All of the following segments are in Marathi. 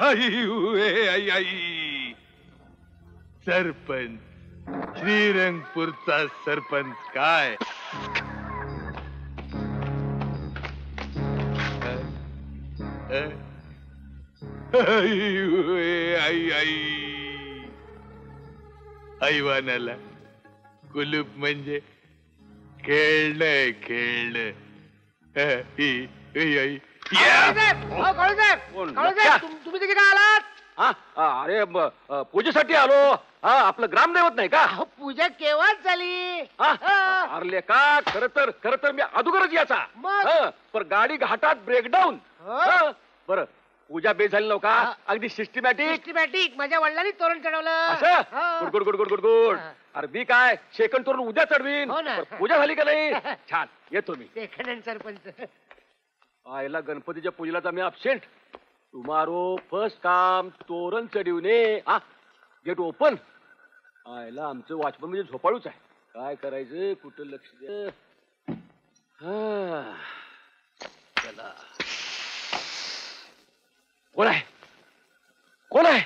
आई आई सरपंच श्रीरंगपूरचा सरपंच काय आई आई ऐवानाला कुलूप म्हणजे खेळणं खेळणं तुम्ही तिथे काय आलात? अरे पूजेसाठी आलो. आपलं ग्रामदैवत नाही का? पूजा केव्हाच झाली? अरे का खर तर मी अगोदरच याचा. पण गाडी घाटात ब्रेकडाऊन. बरं पूजा बेस झाली नव्हता अगदी सिस्टमॅटिक. माझ्या वडिलांनी तोरण चढवलं. असं good good good good good. अरे मी काय सेकंड तोरण उद्या चढवीन. पूजा झाली का नाही? छान येतो मी. सेकंड सरपंच आयला गणपतीच्या पूजेला मी अब्सेंट. टुमारो फर्स्ट काम तोरण चढवणे. Gate open. आयला आमचं वॉचमन म्हणजे झोपाळूच आहे. काय करायचं कुठं लक्ष द्या. चला कोण आहे कोण आहे?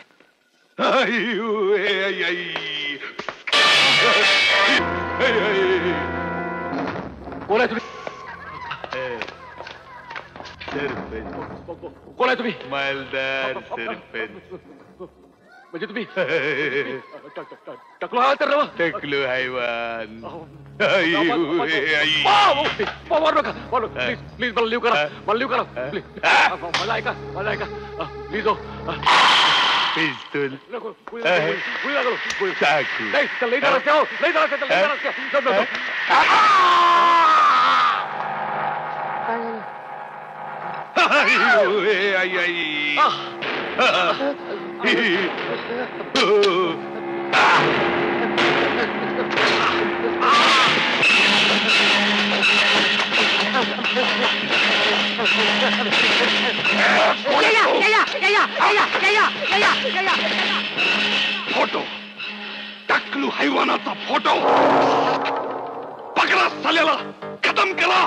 कोण आहे तुम्ही? कोण आहे तुम्ही? मालदार सरपंच. म्हणजे तुम्ही टकलो आहात तर? टकलो हैवान. प्लीज मला लिव करा. मला ऐका प्लीज. पिस्तूल आई आई फोटो टकलू हैवानाचा फोटो पकडा साल्याला खतम केला.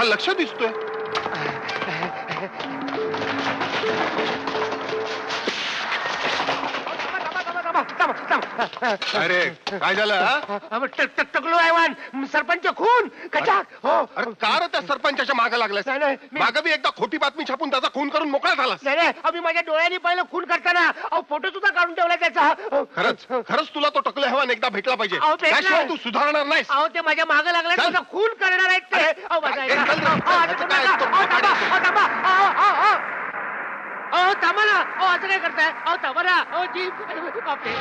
लक्ष दिसतोय. अरे काय झालं? टकलो हैवान सरपंच खून कचाक. अरे का रे त्या सरपंचाच्या मागे लागलास? मागे बी एकदा खोटी बातमी छापून त्याचा खून करून मोकळा झालास. नाही आम्ही माझ्या डोळ्यांनी पाहिलं खून करताना. फोटो सुद्धा काढून ठेवला त्याचा. खरंच तुला तो टकलो हैवान एकदा भेटला पाहिजे. त्याशिवाय तू सुधारणार नाहीस. अहो ते माझ्या मागे लागलाय. त्याचा खून करणार आहेत ते. थांबा ना. असं काय करताय? थांबा ना. जी बापरे.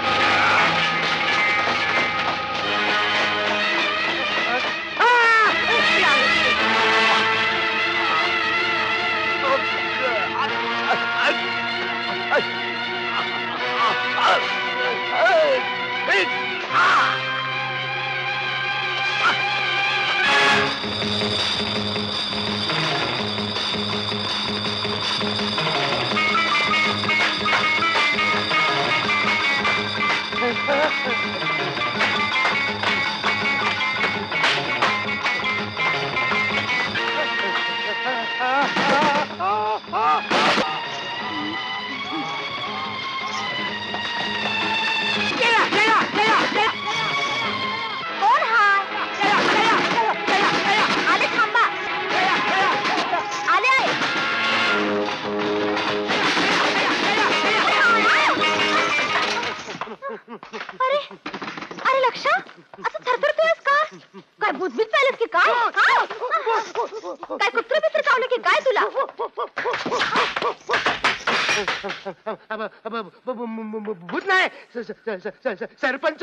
अरे लक्ष असं थरथरतोयस का? काय बुजबीत चालत की काय काय कुत्र बित्र चावलं की काय तुला भूत नाही सरपंच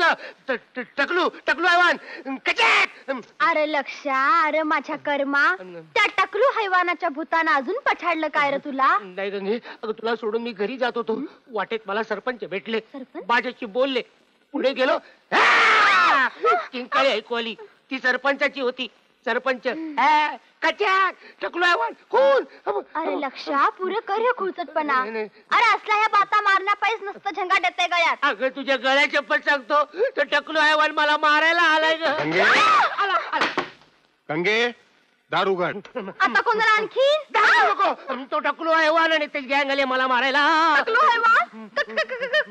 टकलू टकलू हैवान कचॅक. अरे लक्षा अरे माझ्या कर्मा त्या टकलू हैवानाच्या भूतानं अजून पछाडलं काय रे तुला नाही गंगे अगं तुला सोडून मी घरी जात होतो वाटेत मला सरपंच भेटले सरपंच? माझ्याशी बोलले पुढे गेलो किंकाळी ऐकू आली ती सरपंचाची होती सरपंच कचॅक टकलू हैवान खून. अरे लक्षा पुरे कर हे खुळचटपणा नाही, नाही. अरे असला ह्या बाता मारण्या पाहिजे नसतं झंगाट येते गळ्यात अगं तुझ्या गळ्या चप्पल सांगतो तर टकलू हैवान मला मारायला आलाय ग. गंगे आला, आला. गंगे दार उघड. आता कोणाला आणखी दारू नको तो टकलू हैवान आणि ते गँग आले मला मारायला. टकलू हैवान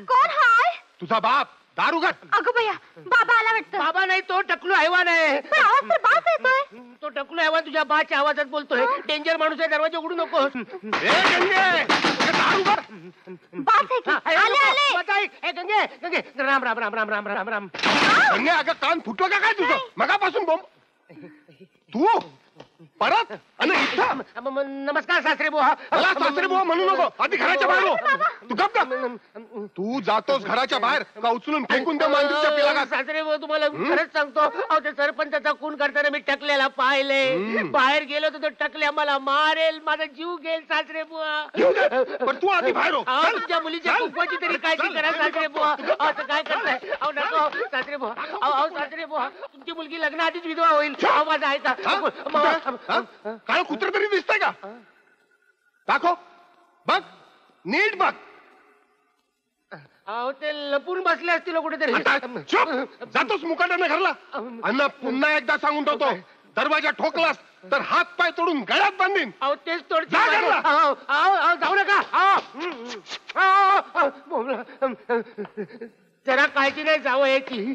कोण हाय तुझा बाप दार उघड. अगं बया बाबा आला वाटतं बाबा नाही तो टकलू हैवान आहे. पण आवाज तर बास येतोय तो टकलू हैवान तुझ्या बाच्या आवाजात बोलतोय डेंजर माणूस आहे दरवाजा उघडू नको. ए गंगे दार उघड. बास आहे की आले गंगे गंगे राम राम राम राम राम राम राम. गंगे अगं कान फुटलं का काय तुझं मगापासून बोंब तू परत आणि इथं नमस्कार सासरे बुवा. मला सासरे बुवा म्हणू नको आधी घराच्या बाहेर हो. तू गप ना. तू जातोस घराच्या बाहेर का उचलून फेकून त्या मांजरीच्या पिलाला. सासरे बुवा तुम्हाला खरंच सांगतो अहो ते सरपंचाचा खून करताना मी टकल्याला पाहिले बाहेर गेलो तर तो टकल्या मला मारेल माझा जीव घेईल सासरे बुवा. पण तू आधी बाहेर हो. अहो तुमच्या मुलीच्या कुकवाची तरी काळजी करा सासरे बुवा. असं काय करताय अहो नको सासरे बुवा. अहो सासरे बुवा तुमची मुलगी लग्नाआधीच विधवा होईल आवाज आहे का. काय कुत्र तरी दिसतंय का दाखव बघ नीट बघ. अहो ते लपून बसले असतील कुठेतरी. आता चुप. जातोस मुकाट्याने घरला अण्णा पुन्हा एकदा सांगून ठेवतो दरवाजा ठोकलास तर हात पाय तोडून गळ्यात बांधीन. अहो तेच तोड जा घरला. जाऊ नका. जरा काळजी नाही जावं याची.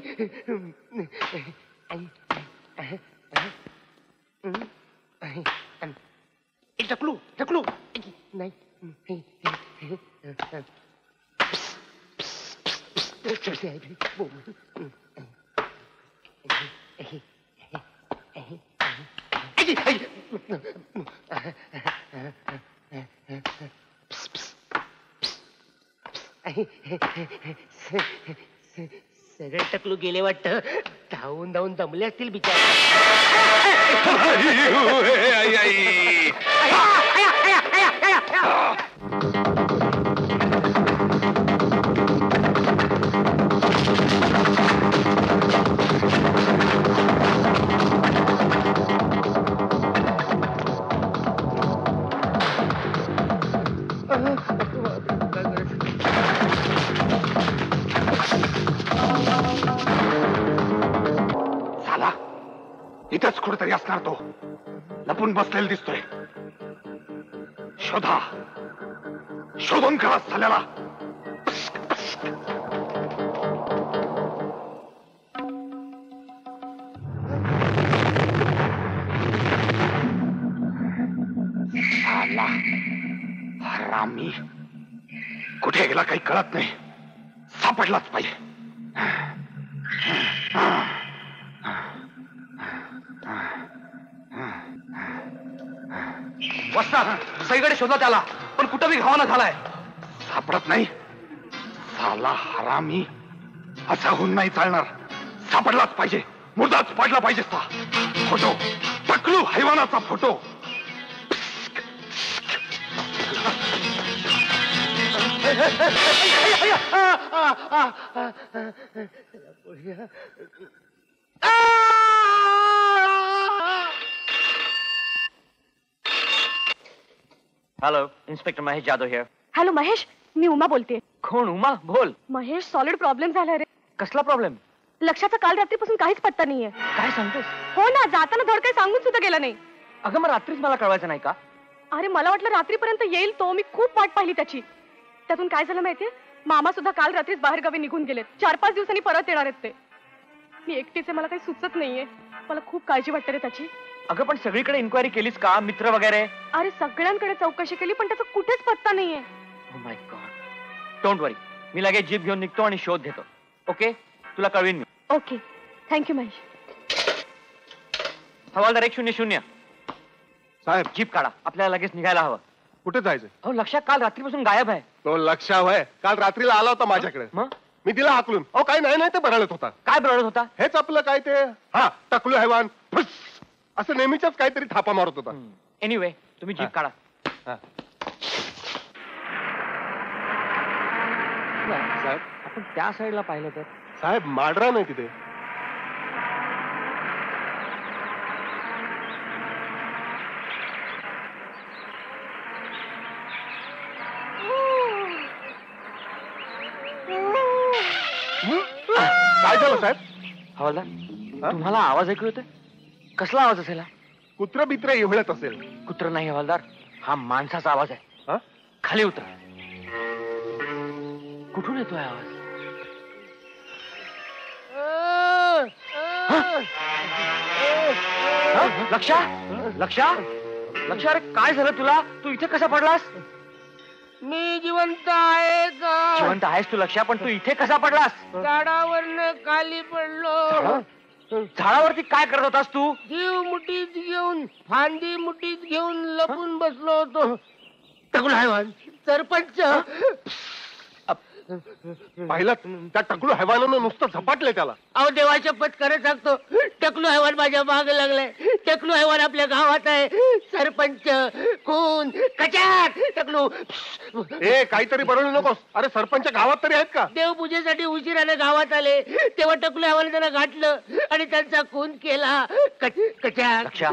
टकलू टकलू नाही सगळे टकलू गेले वाटतं धावून धावून दमले असतील बिचारे. झाला इथंच कुठेतरी असणार तो लपून बसलेला दिसतोय. शोधा शोधून करा झाल्याला. साला हरामी कुठे गेला काही कळत नाही. सापडलाच पाहिजे. वस्तात सगळीकडे शोधला त्याला पण कुठं बी घावाना झालाय. सापडत नाही. साला हरामी असा होऊन नाही चालणार. सापडलाच पाहिजे. मुर्दाच पडला पाहिजे. फोटो टकलू हैवानाचा photo. Hello inspector Mahesh Jadhav here. Hello Mahesh मी उमा बोलते. कोण उमा बोल. महेश सॉलिड प्रॉब्लेम झाला रे. कसला प्रॉब्लेम. लक्षाचा काल रात्रीपासून काहीच पत्ता नाहीये. काय सांगतोस. हो ना जाताना धड काही सांगून सुद्धा गेला नाही. अगं मग रात्रीच मला कळवायचं नाही का. अरे मला वाटलं रात्रीपर्यंत येईल तो. मी खूप वाट पाहिली त्याची. त्यातून काय झालं माहितीये मामा सुद्धा काल रात्रीच बाहेर गावी निघून गेलेत. 4-5 दिवसांनी परत येणार आहेत ते. मी एकटीचे मला काही सुचत नाहीये. मला खूप काळजी वाटते रे त्याची. अगं पण सगळीकडे इन्क्वायरी केलीस का मित्र वगैरे. अरे सगळ्यांकडे चौकशी केली पण त्याचा कुठेच पत्ता नाहीये. Oh my God. Don't worry मी लगेच जीप घेऊन निघतो आणि शोध घेतो. ओके तुला कळवीन मी. Okay thank you Mahesh. हवालदार 100. साहेब जीप काढा, आपल्याला लगेच निघायला हवं. कुठे जायचं? अहो लक्षात काल रात्रीपासून गायब आहे. तो लक्षावय काल रात्रीला आला होता माझ्याकडे. मग मी तिला हाकलून अहो काही नाही ते बरळत होता. काय बरळत होता? हेच आपलं काय ते हा टकलू हैवान फुस असं नेहमीच्याच काहीतरी थापा मारत होता. एनिवे तुम्ही जीप काढा. हा. साहेब आपण त्या साईडला पाहिलं तर साहेब माडरा नाही तिथे. काय झालं साहेब? हवालदार हा? तुम्हाला आवाज ऐकू येतोय? कसला आवाज असेल? कुत्र बित्र एवढत असेल. कुत्र नाही हवालदार, हा माणसाचा आवाज आहे. हा? खाली उतर. कुठून येतोय आवाज? लक्षा लक्षा लक्षा, अरे काय झालं तुला? तू इथे कसा पडलास? मी जिवंत आहे का? जिवंत आहेस तू लक्षा, पण तू इथे कसा पडलास? झाडावरनं खाली पडलो. झाडावरती काय करत होतास तू? जीव मुठीत घेऊन फांदी मुठीत घेऊन लपून बसलो होतो. टकलू हैवान सरपंच. पाहिलं त्या टकलू हैवानानं नुसतं झपाटले त्याला. अहो देवाच्या पत करत सांगतो, टकलू हैवान माझ्या माग लागलाय. टकलू हैवान आपल्या गावात आहे. सरपंच खून कचाट टकलू. ए काहीतरी बरळू नकोस. अरे सरपंच गावात तरी आहेत का? देवपूजेसाठी उशिराने गावात आले तेव्हा टकलू हैवान त्यांना गाठलं आणि त्यांचा खून केला. कचाट. लक्षा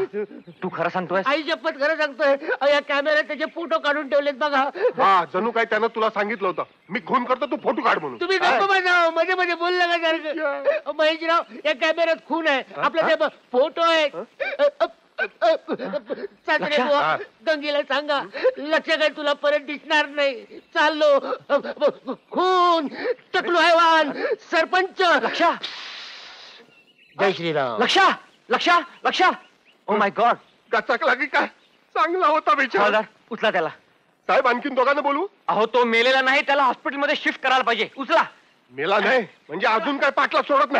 तू खरं सांगतोय? आई शपथ खरं सांगतोय. अहो, या कॅमेऱ्यात त्याचे फोटो काढून ठेवलेत बघा. हा जणू काय त्यानं तुला सांगितलं होतं मी खून करतो तू फोटो काढ म्हणून. तुम्ही गप्प बसाव, मध्ये मध्ये बोललं का सारखं? महेशराव या कॅमेऱ्यात खून आहे आपला, ते फोटो आहे. सासरे लक्षा? बुवा, गंगीला सांगा लक्ष काय तुला परत दिसणार नाही. चाललो. खून टकलू हैवान सरपंच. लक्षा जय श्रीराम. लक्षा लक्षा लक्षा, ओ माय गॉड. कचाक लागे काय चांगला होता बिचारा. हवालदार उचला त्याला. साहेब आणखीन दोघांना बोलू? अहो तो मेलेला नाही, त्याला हॉस्पिटलमध्ये शिफ्ट करायला पाहिजे. उचला. मेला नाही म्हणजे अजून काय पाटला सोडत नाही.